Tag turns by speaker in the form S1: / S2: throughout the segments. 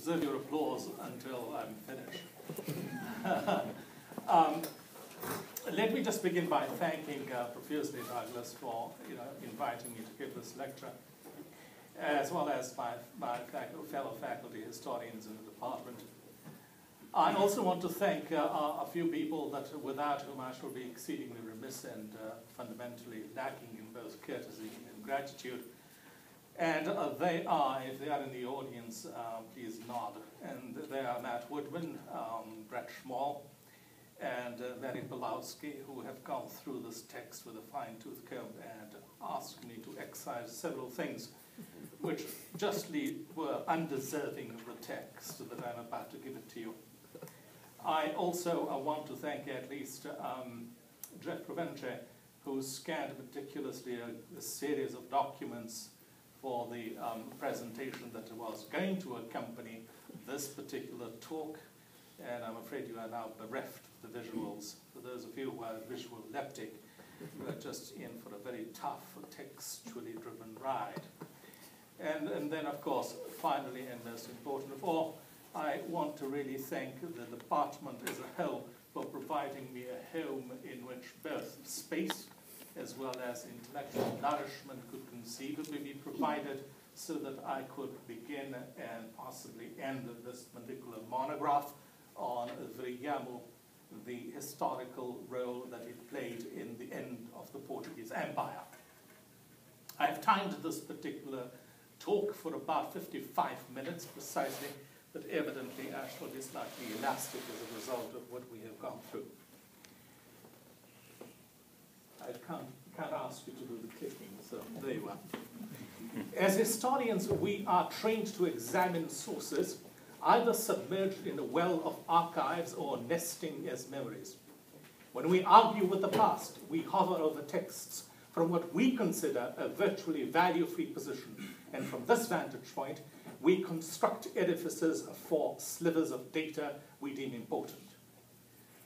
S1: preserve your applause until I'm finished. Let me just begin by thanking Professor Douglas for inviting me to give this lecture, as well as my fellow faculty historians in the department. I also want to thank a few people without whom I shall be exceedingly remiss and fundamentally lacking in both courtesy and gratitude. And they are, if they are in the audience, please nod. And they are Matt Woodman, Brett Schmall, and Mary Belowski, who have gone through this text with a fine-tooth comb and asked me to excise several things which justly were undeserving of the text that I'm about to give it to you. I also want to thank at least Jeff Provence, who scanned meticulously a series of documents for the presentation that was going to accompany this particular talk, and I'm afraid you are now bereft of the visuals. For those of you who are visual leptic, you are just in for a very tough, textually driven ride. And then, of course, finally and most important of all, I want to really thank the department as a whole for providing me a home in which both space as well as intellectual nourishment could conceivably be provided so that I could begin and possibly end this particular monograph on Wiriyamu, the historical role that it played in the end of the Portuguese Empire. I've timed this particular talk for about 55 minutes precisely, but evidently I shall be slightly elastic as a result of what we have gone through. I can't ask you to do the clicking, so there you are. As historians, we are trained to examine sources, either submerged in a well of archives or nesting as memories. When we argue with the past, we hover over texts from what we consider a virtually value-free position, and from this vantage point, we construct edifices for slivers of data we deem important.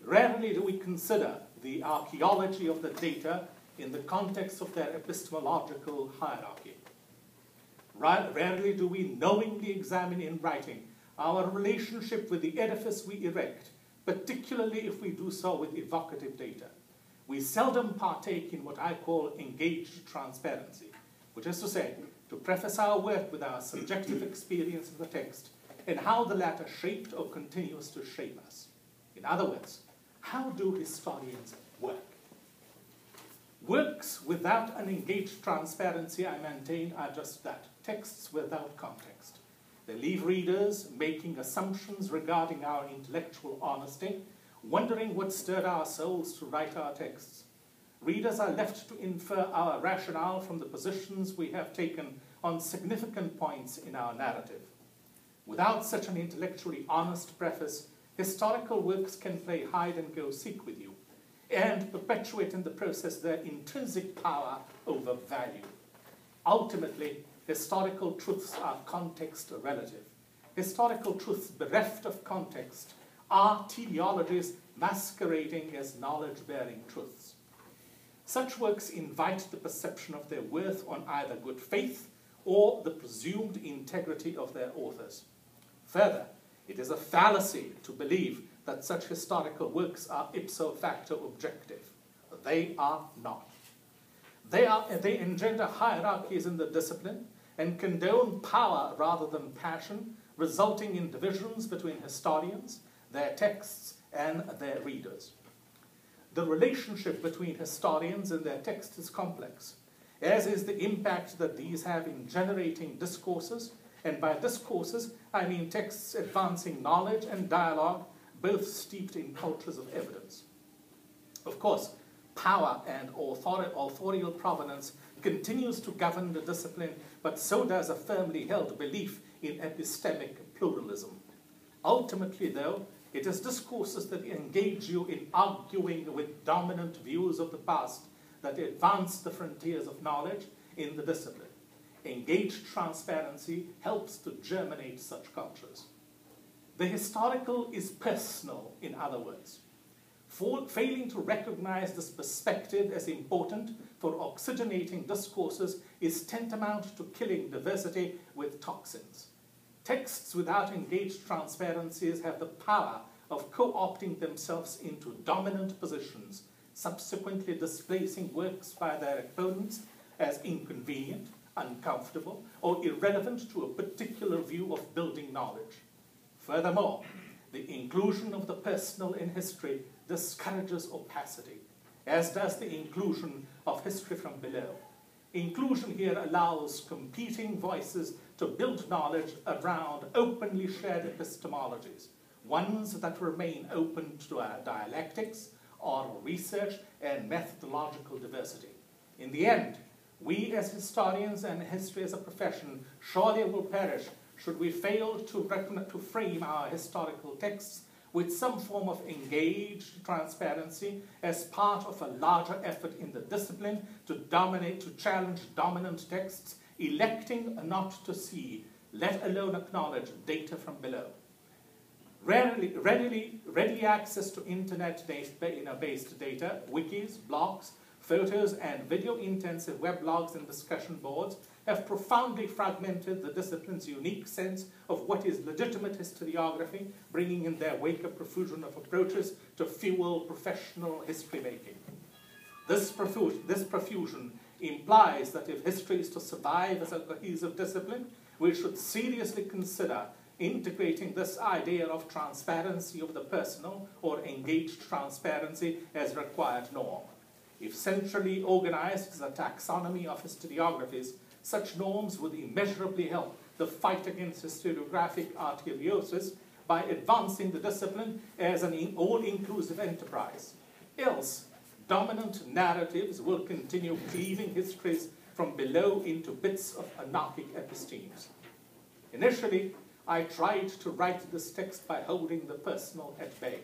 S1: Rarely do we consider the archaeology of the data in the context of their epistemological hierarchy. Rarely do we knowingly examine in writing our relationship with the edifice we erect, particularly if we do so with evocative data. We seldom partake in what I call engaged transparency, which is to say, to preface our work with our subjective experience of the text and how the latter shaped or continues to shape us. In other words, how do historians work? Works without an engaged transparency, I maintain, are just that, texts without context. They leave readers making assumptions regarding our intellectual honesty, wondering what stirred our souls to write our texts. Readers are left to infer our rationale from the positions we have taken on significant points in our narrative. Without such an intellectually honest preface, historical works can play hide-and-go-seek with you and perpetuate in the process their intrinsic power over value. Ultimately, historical truths are context relative. Historical truths bereft of context are teleologies masquerading as knowledge-bearing truths. Such works invite the perception of their worth on either good faith or the presumed integrity of their authors. Further, it is a fallacy to believe that such historical works are ipso facto objective. They are not. They engender hierarchies in the discipline and condone power rather than passion, resulting in divisions between historians, their texts, and their readers. The relationship between historians and their text is complex, as is the impact that these have in generating discourses, and by discourses, I mean texts advancing knowledge and dialogue, both steeped in cultures of evidence. Of course, power and authorial provenance continues to govern the discipline, but so does a firmly held belief in epistemic pluralism. Ultimately, though, it is discourses that engage you in arguing with dominant views of the past that advance the frontiers of knowledge in the discipline. Engaged transparency helps to germinate such cultures. The historical is personal, in other words. Failing to recognize this perspective as important for oxygenating discourses is tantamount to killing diversity with toxins. Texts without engaged transparencies have the power of co-opting themselves into dominant positions, subsequently displacing works by their opponents as inconvenient, uncomfortable, or irrelevant to a particular view of building knowledge. Furthermore, the inclusion of the personal in history discourages opacity, as does the inclusion of history from below. Inclusion here allows competing voices to build knowledge around openly shared epistemologies, ones that remain open to dialectics, oral research, and methodological diversity. In the end, we as historians and history as a profession surely will perish should we fail to frame our historical texts with some form of engaged transparency as part of a larger effort in the discipline to challenge dominant texts, electing not to see, let alone acknowledge, data from below. Readily access to internet-based data, wikis, blogs, photos, and video-intensive weblogs and discussion boards have profoundly fragmented the discipline's unique sense of what is legitimate historiography, bringing in their wake a profusion of approaches to fuel professional history making. This profusion implies that if history is to survive as a cohesive discipline, we should seriously consider integrating this idea of transparency of the personal or engaged transparency as required norm. If centrally organized as a taxonomy of historiographies, such norms would immeasurably help the fight against historiographic arteriosis by advancing the discipline as an all-inclusive enterprise. Else, dominant narratives will continue cleaving histories from below into bits of anarchic epistemes. Initially, I tried to write this text by holding the personal at bay,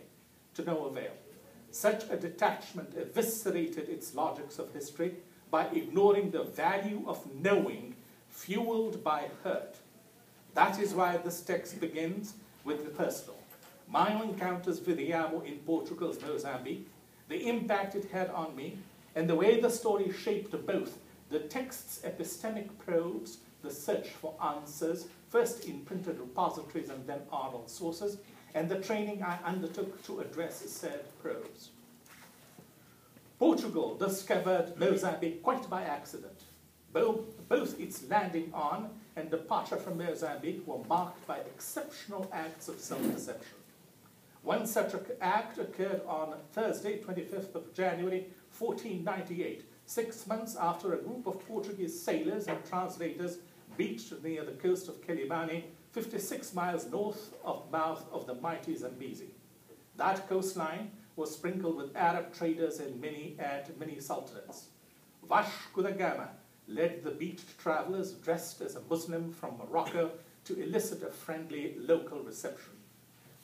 S1: to no avail. Such a detachment eviscerated its logics of history by ignoring the value of knowing fueled by hurt. That is why this text begins with the personal. My encounters with Wiriyamu in Portugal's Mozambique, the impact it had on me, and the way the story shaped both the text's epistemic probes, the search for answers, first in printed repositories and then oral sources, and the training I undertook to address said probes. Portugal discovered Mozambique quite by accident. Both its landing on and departure from Mozambique were marked by exceptional acts of self-deception. One such act occurred on Thursday, 25th of January, 1498, 6 months after a group of Portuguese sailors and translators beached near the coast of Quelimane, 56 miles north of the mouth of the mighty Zambezi. That coastline was sprinkled with Arab traders and many sultanates. Vasco da Gama led the beached travelers dressed as a Muslim from Morocco to elicit a friendly local reception.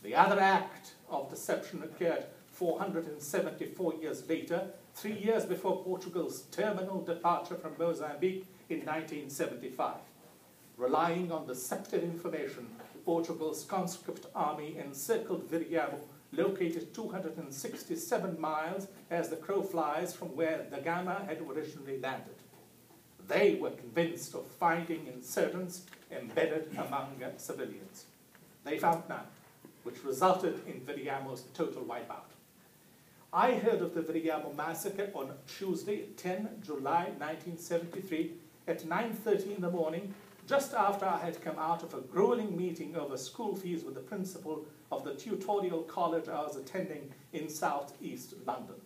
S1: The other act of deception occurred 474 years later, 3 years before Portugal's terminal departure from Mozambique in 1975. Relying on deceptive information, Portugal's conscript army encircled Wiriyamu, located 267 miles as the crow flies from where da Gama had originally landed. They were convinced of finding insurgents embedded among civilians. They found none, which resulted in Wiriyamu's total wipeout. I heard of the Wiriyamu massacre on Tuesday, 10 July 1973 at 9:30 in the morning, just after I had come out of a grueling meeting over school fees with the principal of the tutorial college I was attending in southeast London.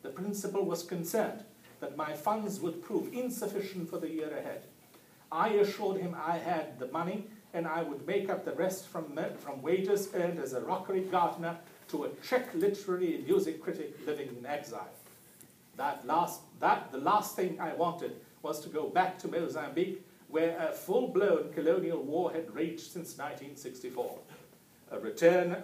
S1: The principal was concerned that my funds would prove insufficient for the year ahead. I assured him I had the money and I would make up the rest from wages earned as a rockery gardener to a Czech literary and music critic living in exile. The last thing I wanted was to go back to Mozambique, where a full-blown colonial war had raged since 1964. A return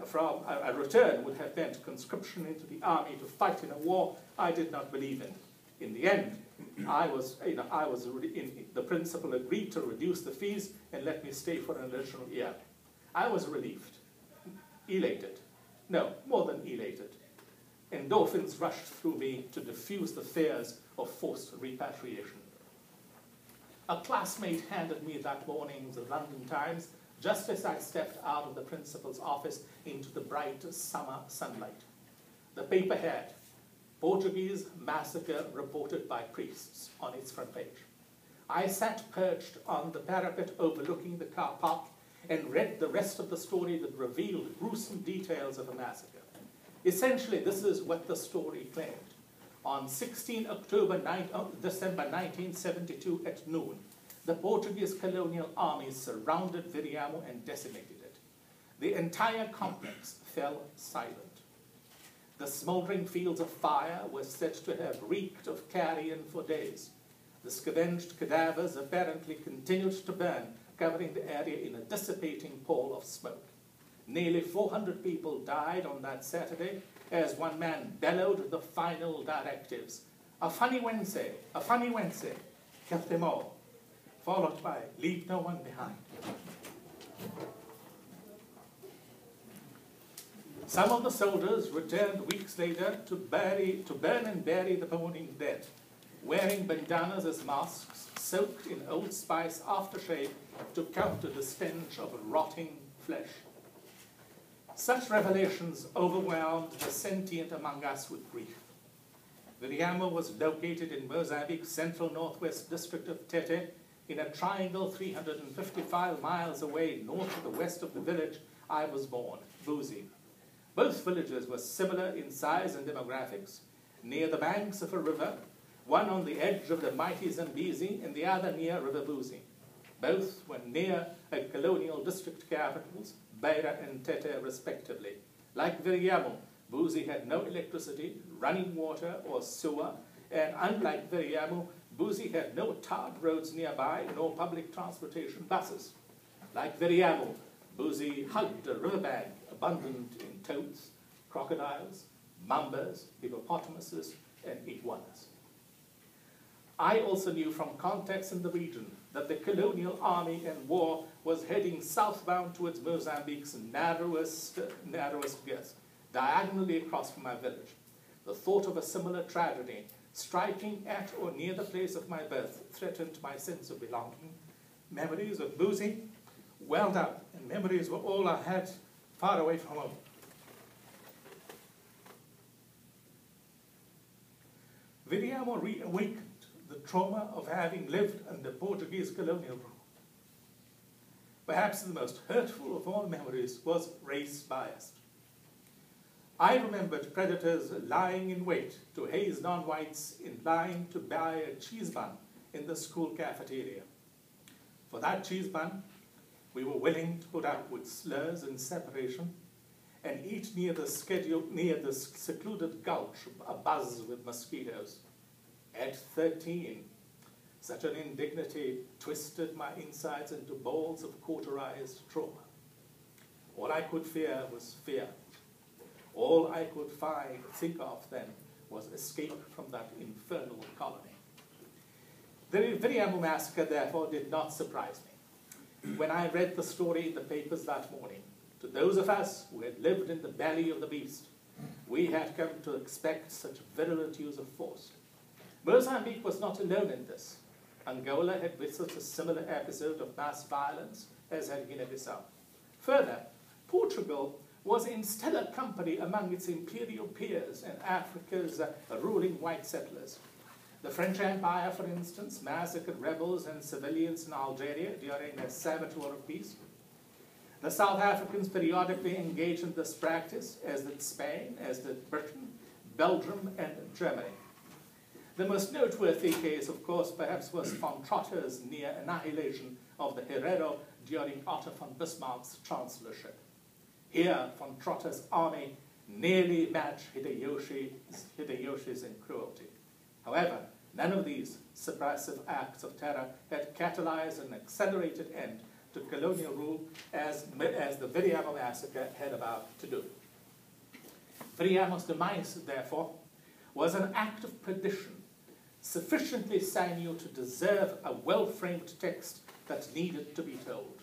S1: would have meant conscription into the army to fight in a war I did not believe in. In the end, the principal agreed to reduce the fees and let me stay for an additional year. I was relieved, elated. No, more than elated. Endorphins rushed through me to diffuse the fears of forced repatriation. A classmate handed me that morning the London Times, just as I stepped out of the principal's office into the bright summer sunlight. The paper had Portuguese massacre reported by priests on its front page. I sat perched on the parapet overlooking the car park and read the rest of the story that revealed gruesome details of a massacre. Essentially, this is what the story claimed. On 16 December 1972 at noon, the Portuguese colonial army surrounded Wiriyamu and decimated it. The entire complex fell silent. The smoldering fields of fire were said to have reeked of carrion for days. The scavenged cadavers apparently continued to burn, covering the area in a dissipating pall of smoke. Nearly 400 people died on that Saturday as one man bellowed the final directives. A funny Wednesday, kill them all, followed by leave no one behind. Some of the soldiers returned weeks later to burn and bury the mourning dead, wearing bandanas as masks, soaked in Old Spice aftershave to counter the stench of rotting flesh. Such revelations overwhelmed the sentient among us with grief. Wiriyamu was located in Mozambique's central northwest district of Tete, in a triangle 355 miles away north to the west of the village I was born, Buzi. Both villages were similar in size and demographics, near the banks of a river, one on the edge of the mighty Zambezi and the other near River Buzi. Both were near a colonial district capitals, Beira and Tete respectively. Like Wiriyamu, Buzi had no electricity, running water or sewer, and unlike Wiriyamu, Buzi had no tarred roads nearby nor public transportation buses. Like Wiriyamu, Buzi hugged a riverbank abundant in toads, crocodiles, mambas, hippopotamuses, and iguanas. I also knew from contacts in the region that the colonial army in war was heading southbound towards Mozambique's narrowest guess, diagonally across from my village. The thought of a similar tragedy striking at or near the place of my birth threatened my sense of belonging. Memories of Buzi welled up, and memories were all I had far away from home. Wiriyamu reawakened the trauma of having lived under Portuguese colonial rule. Perhaps the most hurtful of all memories was race bias. I remembered predators lying in wait to haze non-whites in line to buy a cheese bun in the school cafeteria. For that cheese bun, we were willing to put up with slurs and separation and eat near the secluded gulch abuzz with mosquitoes. At 13, such an indignity twisted my insides into balls of cauterized trauma. All I could fear was fear. All I could think of then was escape from that infernal colony. The Wiriyamu massacre, therefore, did not surprise me. When I read the story in the papers that morning, to those of us who had lived in the belly of the beast, we had come to expect such virulent use of force. Mozambique was not alone in this. Angola had witnessed a similar episode of mass violence as had Guinea-Bissau. Further, Portugal was in stellar company among its imperial peers and Africa's ruling white settlers. The French Empire, for instance, massacred rebels and civilians in Algeria during their saboteur of peace. The South Africans periodically engaged in this practice, as did Spain, as did Britain, Belgium, and Germany. The most noteworthy case, of course, perhaps was von Trotter's near annihilation of the Herero during Otto von Bismarck's chancellorship. Here, von Trotter's army nearly matched Hideyoshi's in cruelty. However, none of these suppressive acts of terror had catalyzed an accelerated end to colonial rule as the Wiriyamu massacre had about to do. Wiriyamu's demise, therefore, was an act of perdition, sufficiently sinew to deserve a well-framed text that needed to be told.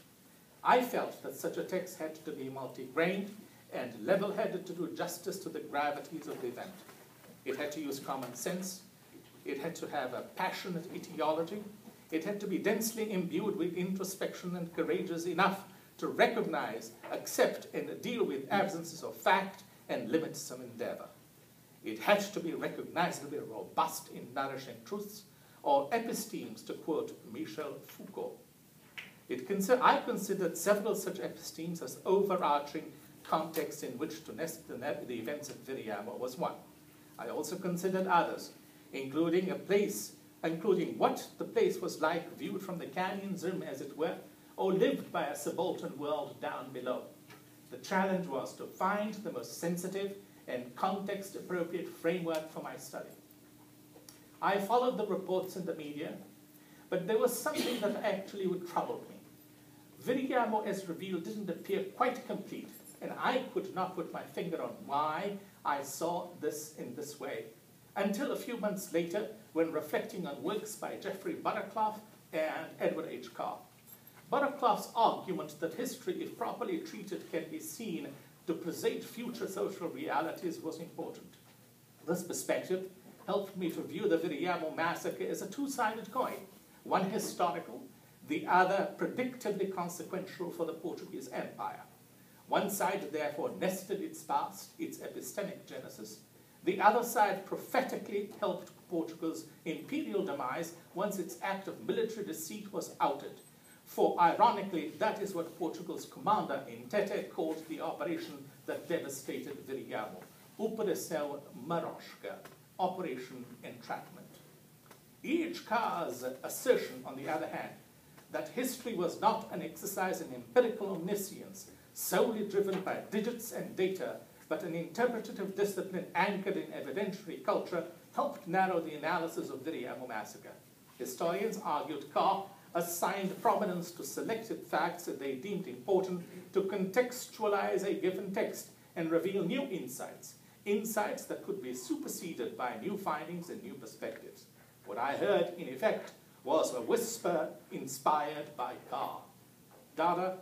S1: I felt that such a text had to be multi-grained and level-headed to do justice to the gravities of the event. It had to use common sense. It had to have a passionate etiology. It had to be densely imbued with introspection and courageous enough to recognize, accept, and deal with absences of fact and limits some endeavor. It had to be recognizably robust in nourishing truths, or epistemes, to quote Michel Foucault. I considered several such epistemes as overarching contexts in which to nest the events at Wiriyamu was one. I also considered others, including what the place was like viewed from the canyon's rim, as it were, or lived by a subaltern world down below. The challenge was to find the most sensitive and context-appropriate framework for my study. I followed the reports in the media, but there was something that actually would trouble me. Wiriyamu, as revealed, didn't appear quite complete, and I could not put my finger on why I saw this in this way, until a few months later, when reflecting on works by Jeffrey Butterclough and Edward H. Carr. Butterclough's argument that history, if properly treated, can be seen to presage future social realities was important. This perspective helped me to view the Wiriyamu massacre as a two-sided coin, one historical, the other predictably consequential for the Portuguese Empire. One side, therefore, nested its past, its epistemic genesis. The other side prophetically helped Portugal's imperial demise once its act of military deceit was outed. For, ironically, that is what Portugal's commander in Tete called the operation that devastated Wiriyamu, Operação Marosca, Operation Entrapment. E.H. Carr's assertion, on the other hand, that history was not an exercise in empirical omniscience, solely driven by digits and data, but an interpretative discipline anchored in evidentiary culture, helped narrow the analysis of Wiriyamu massacre. Historians argued Carr assigned prominence to selected facts that they deemed important to contextualize a given text and reveal new insights, insights that could be superseded by new findings and new perspectives. What I heard, in effect, was a whisper inspired by Carr. Dhada,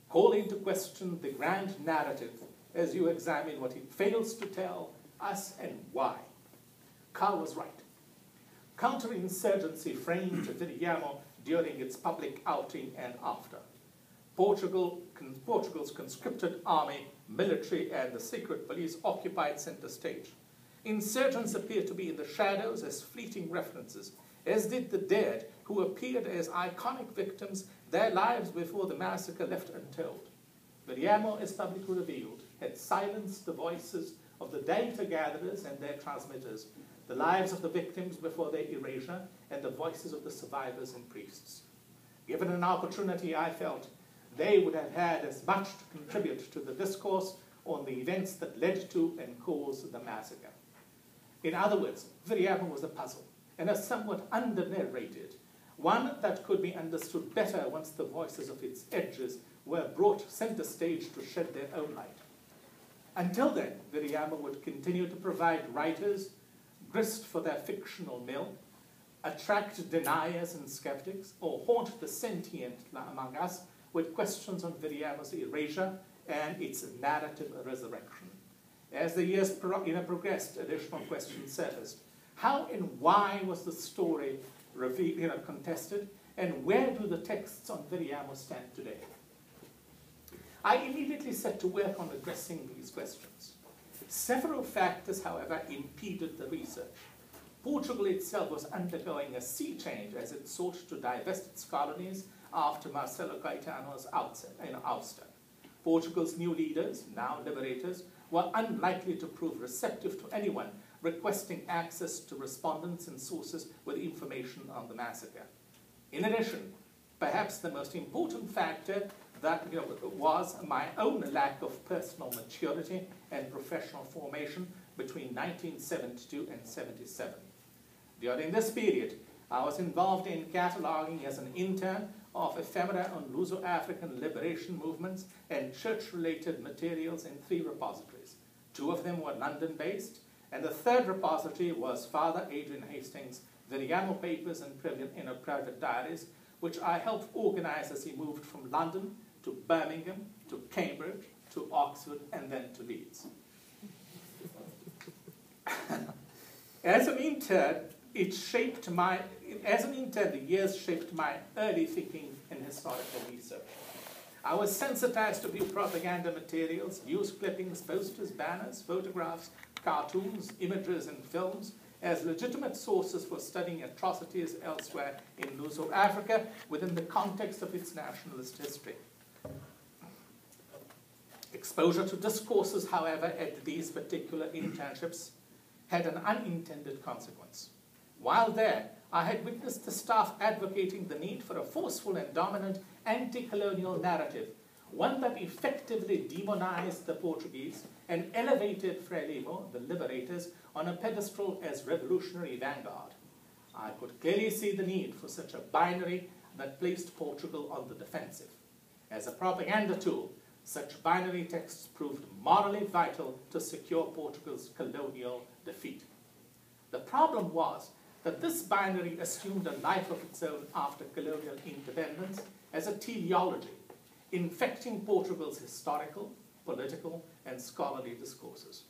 S1: call into question the grand narrative as you examine what it fails to tell us and why. Carr was right. Counterinsurgency framed Wiriyamu during its public outing and after. Portugal's conscripted army, military, and the secret police occupied center stage. Insurgents appeared to be in the shadows as fleeting references, as did the dead, who appeared as iconic victims, their lives before the massacre left untold. Wiriyamu, as publicly revealed, had silenced the voices of the data gatherers and their transmitters, the lives of the victims before their erasure, and the voices of the survivors and priests. Given an opportunity, I felt they would have had as much to contribute to the discourse on the events that led to and caused the massacre. In other words, Wiriyamu was a puzzle, and a somewhat under-narrated, one that could be understood better once the voices of its edges were brought center stage to shed their own light. Until then, Wiriyamu would continue to provide writers grist for their fictional mill, attract deniers and skeptics, or haunt the sentient among us with questions on Wiriyamu's erasure and its narrative resurrection. As the years progressed, additional questions surfaced. How and why was the story contested, and where do the texts on Wiriyamu stand today? I immediately set to work on addressing these questions. Several factors, however, impeded the research. Portugal itself was undergoing a sea change as it sought to divest its colonies after Marcelo Caetano's ouster. Portugal's new leaders, now liberators, were unlikely to prove receptive to anyone requesting access to respondents and sources with information on the massacre. In addition, perhaps the most important factor that was my own lack of personal maturity and professional formation between 1972 and 77. During this period, I was involved in cataloging as an intern of ephemera on Luso-African liberation movements and church-related materials in 3 repositories. 2 of them were London-based, and the 3rd repository was Father Adrian Hastings' Wiriyamu papers and private diaries, which I helped organize as he moved from London to Birmingham, to Cambridge, to Oxford, and then to Leeds. As an intern, the years shaped my early thinking in historical research. I was sensitized to view propaganda materials, news clippings, posters, banners, photographs, cartoons, images, and films as legitimate sources for studying atrocities elsewhere in Luso Africa within the context of its nationalist history. Exposure to discourses, however, at these particular internships had an unintended consequence. While there, I had witnessed the staff advocating the need for a forceful and dominant anti-colonial narrative, one that effectively demonized the Portuguese and elevated Frelimo, the liberators, on a pedestal as revolutionary vanguard. I could clearly see the need for such a binary that placed Portugal on the defensive. As a propaganda tool, such binary texts proved morally vital to secure Portugal's colonial defeat. The problem was that this binary assumed a life of its own after colonial independence as a teleology, infecting Portugal's historical, political, and scholarly discourses.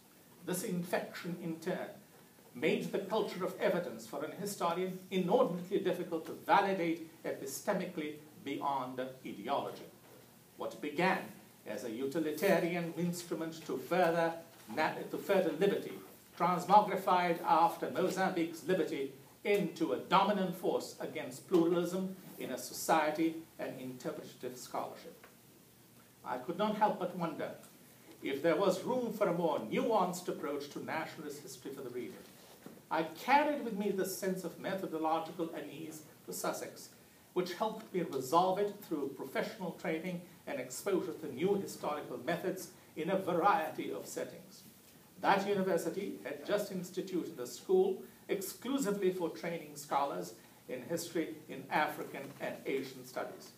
S1: This infection, in turn, made the culture of evidence for an historian inordinately difficult to validate epistemically beyond ideology. What began as a utilitarian instrument to further liberty, transmogrified after Mozambique's liberty into a dominant force against pluralism in a society and interpretative scholarship. I could not help but wonder if there was room for a more nuanced approach to nationalist history for the reader. I carried with me this sense of methodological unease to Sussex, which helped me resolve it through professional training and exposure to new historical methods in a variety of settings. That university had just instituted a school exclusively for training scholars in history in African and Asian studies.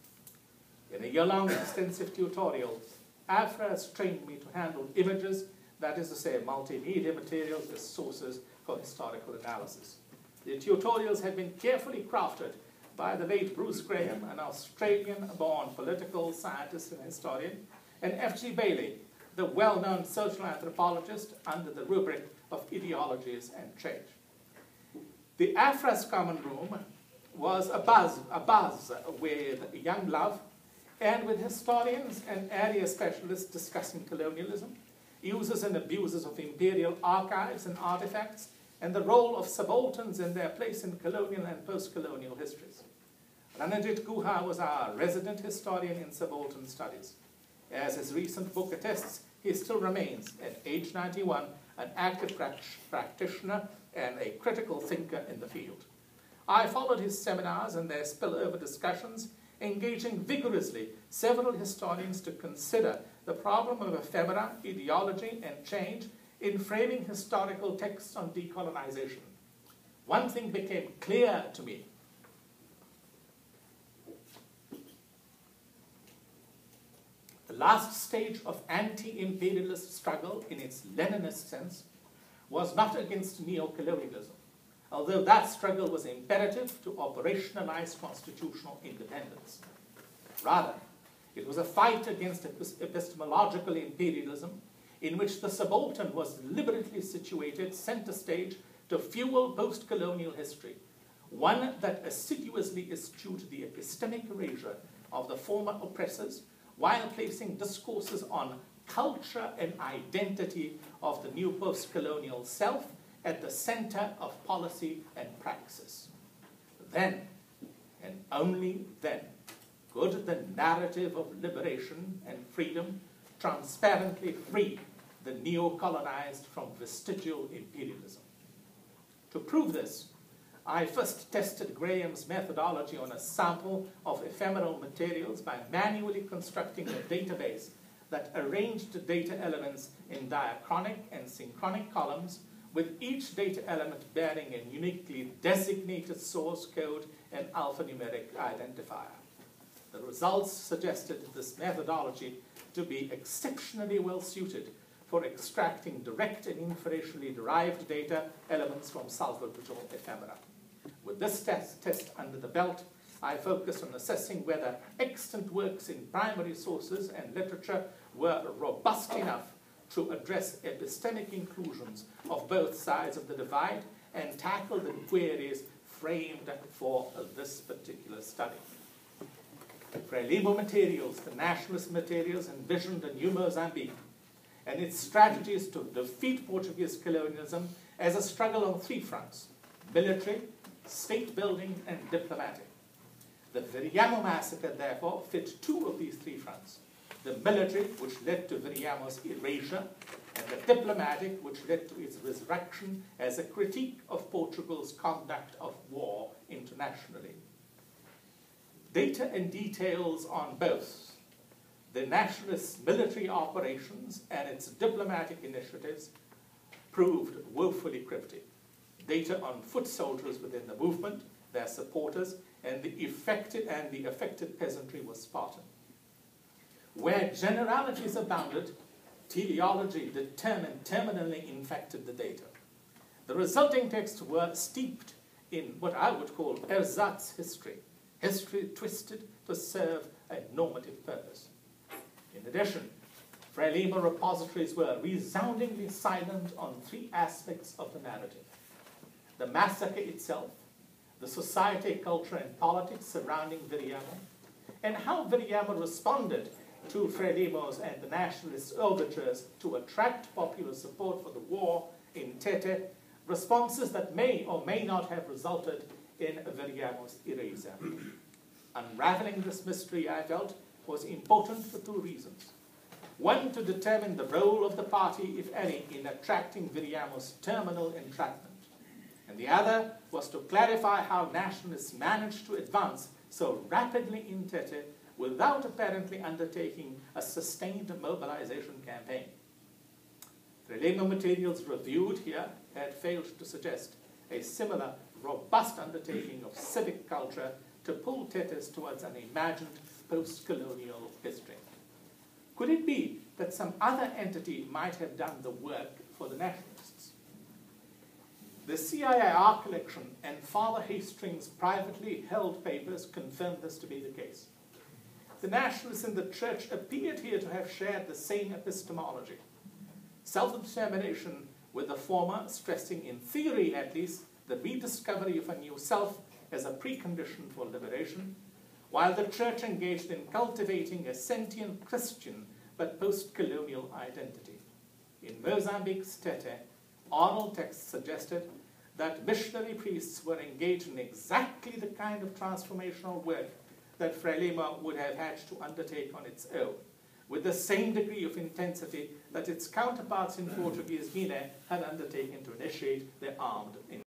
S1: In a year-long extensive tutorial, AFRAS trained me to handle images, that is to say, multimedia materials as sources for historical analysis. The tutorials had been carefully crafted by the late Bruce Graham, an Australian-born political scientist and historian, and F.G. Bailey, the well-known social anthropologist, under the rubric of ideologies and change. The AFRAS common room was a buzz with young love and with historians and area specialists discussing colonialism, uses and abuses of imperial archives and artifacts, and the role of subalterns and their place in colonial and post-colonial histories. Ranajit Guha was our resident historian in subaltern studies. As his recent book attests, he still remains, at age 91, an active practitioner and a critical thinker in the field. I followed his seminars and their spillover discussions, engaging vigorously several historians to consider the problem of ephemera, ideology, and change in framing historical texts on decolonization. One thing became clear to me. The last stage of anti-imperialist struggle, in its Leninist sense, was not against neo-colonialism, although that struggle was imperative to operationalize constitutional independence. Rather, it was a fight against epistemological imperialism, in which the subaltern was deliberately situated center stage to fuel post-colonial history, one that assiduously eschewed the epistemic erasure of the former oppressors while placing discourses on culture and identity of the new post-colonial self at the center of policy and praxis. Then, and only then, could the narrative of liberation and freedom transparently free the neo-colonized from vestigial imperialism. To prove this, I first tested Graham's methodology on a sample of ephemeral materials by manually constructing a database that arranged data elements in diachronic and synchronic columns, with each data element bearing a uniquely designated source code and alphanumeric identifier. The results suggested this methodology to be exceptionally well suited for extracting direct and inferentially derived data elements from salvageable ephemera. With this test under the belt, I focused on assessing whether extant works in primary sources and literature were robust enough to address epistemic inclusions of both sides of the divide and tackle the queries framed for this particular study. Frelimo materials, the nationalist materials, envisioned a new Mozambique and its strategies to defeat Portuguese colonialism as a struggle on three fronts: military, state building, and diplomatic. The Wiriyamu massacre, therefore, fit two of these three fronts: the military, which led to Wiriyamu's erasure, and the diplomatic, which led to its resurrection as a critique of Portugal's conduct of war internationally. Data and details on both the nationalist military operations and its diplomatic initiatives proved woefully cryptic. Data on foot soldiers within the movement, their supporters, and the affected peasantry was Spartan. Where generalities abounded, teleology terminally infected the data. The resulting texts were steeped in what I would call ersatz history twisted to serve a normative purpose. In addition, Frelimo repositories were resoundingly silent on three aspects of the narrative: the massacre itself, the society, culture, and politics surrounding Wiriyamu, and how Wiriyamu responded to Frelimo's and the nationalist overtures to attract popular support for the war in Tete, responses that may or may not have resulted in Wiriyamu's erasure. Unraveling this mystery, I felt, was important for two reasons. One, to determine the role of the party, if any, in attracting Wiriyamu's terminal entrapment. And the other was to clarify how nationalists managed to advance so rapidly in Tete without apparently undertaking a sustained mobilization campaign. Frelimo materials reviewed here had failed to suggest a similar robust undertaking of civic culture to pull Tetes towards an imagined post-colonial history. Could it be that some other entity might have done the work for the nationalists? The CIIR collection and Father Hastings' privately held papers confirmed this to be the case. The nationalists in the church appeared here to have shared the same epistemology: self-determination, with the former stressing, in theory at least, the rediscovery of a new self as a precondition for liberation, while the church engaged in cultivating a sentient Christian but post-colonial identity. In Mozambique's Tete, oral texts suggested that missionary priests were engaged in exactly the kind of transformational work that Frelimo would have had to undertake on its own, with the same degree of intensity that its counterparts in Portuguese Guinea had undertaken to initiate their armed